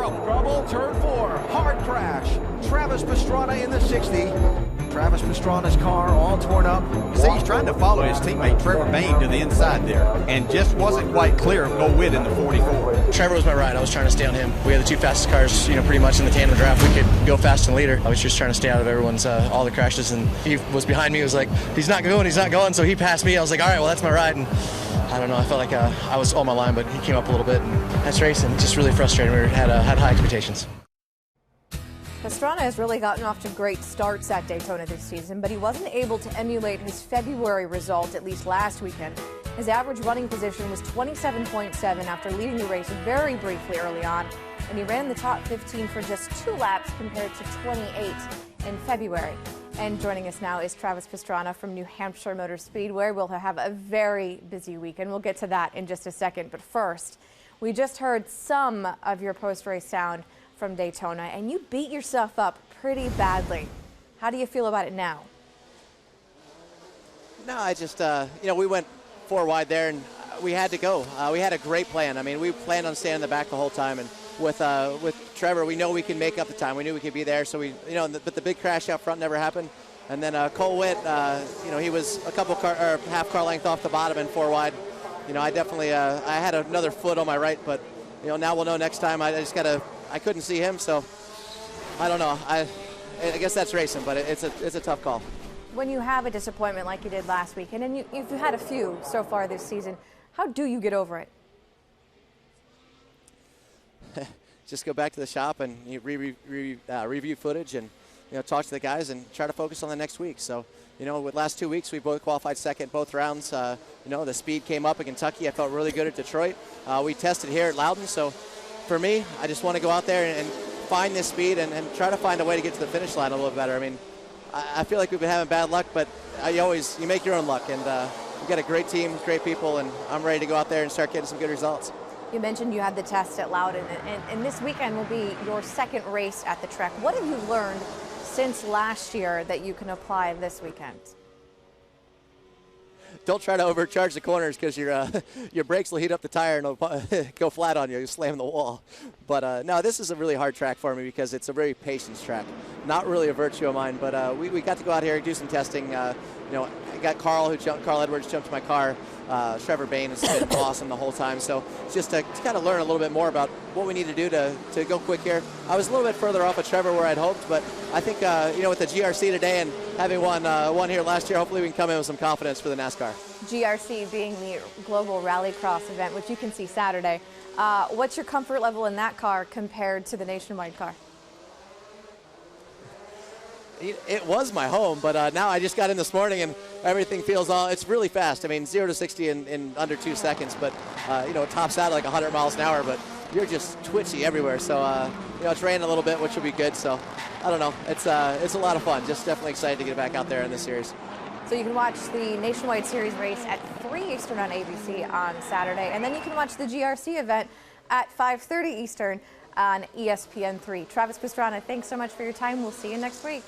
Trouble, turn 4, hard crash. Travis Pastrana in the 60. Travis Pastrana's car all torn up. See, he's trying to follow his teammate Trevor Bain to the inside there and just wasn't quite clear of Go Witt in the 44. Trevor was my ride. I was trying to stay on him. We had the two fastest cars, pretty much in the tandem draft. We could go fast and leader. I was just trying to stay out of everyone's, all the crashes, and he was behind me. He was like, he's not going, so he passed me. I was like, all right, well, that's my ride. And I don't know, I felt like I was on my line, but he came up a little bit, and that's racing. Just really frustrating. We had high expectations. Pastrana has really gotten off to great starts at Daytona this season, but he wasn't able to emulate his February result, at least last weekend. His average running position was 27.7 after leading the race very briefly early on, and he ran the top 15 for just 2 laps compared to 28 in February. And joining us now is Travis Pastrana from New Hampshire Motor Speedway. We'll have a very busy weekend. We'll get to that in just a second, but first, we just heard some of your post-race sound from Daytona, and you beat yourself up pretty badly. How do you feel about it now? No, I just, we went 4 wide there, and we had to go. We had a great plan. I mean, we planned on staying in the back the whole time, and with Trevor, we know we can make up the time. We knew we could be there, so but the big crash out front never happened. And then Cole Witt, he was a couple half car length off the bottom and 4 wide. I definitely, I had another foot on my right, but now we'll know next time. I couldn't see him, so I don't know. I guess that's racing, but it's a tough call. When you have a disappointment like you did last weekend, and you've had a few so far this season, how do you get over it? Just go back to the shop and review footage and talk to the guys and try to focus on the next week. So with last 2 weeks we both qualified second both rounds. The speed came up in Kentucky. I felt really good at Detroit. We tested here at Loudon. So for me, I just want to go out there and find this speed and try to find a way to get to the finish line a little bit better. I mean, I feel like we've been having bad luck, but you make your own luck, and we've got a great team, great people, and I'm ready to go out there and start getting some good results. You mentioned you had the test at Loudon, and this weekend will be your second race at the track. What have you learned since last year that you can apply this weekend? Don't try to overcharge the corners because your brakes will heat up the tire and it'll go flat on you. You slam the wall. But no, this is a really hard track for me because it's a very patience track. Not really a virtue of mine, but we got to go out here and do some testing. I got Carl Edwards jumped my car. Trevor Bain has been awesome the whole time. So just to kind of learn a little bit more about what we need to do to go quick here. I was a little bit further off of Trevor where I'd hoped, but I think with the GRC today and having won here last year, hopefully we can come in with some confidence for the NASCAR. GRC being the Global Rallycross event, which you can see Saturday. What's your comfort level in that car compared to the Nationwide car? It was my home, but now I just got in this morning and everything feels it's really fast. I mean, 0 to 60 in under 2 seconds, but it tops out at like 100 miles an hour, but you're just twitchy everywhere. So it's raining a little bit, which will be good. So I don't know. It's a lot of fun. Just definitely excited to get back out there in this series. So you can watch the Nationwide Series race at 3 Eastern on ABC on Saturday, and then you can watch the GRC event at 5:30 Eastern on ESPN3. Travis Pastrana, thanks so much for your time. We'll see you next week.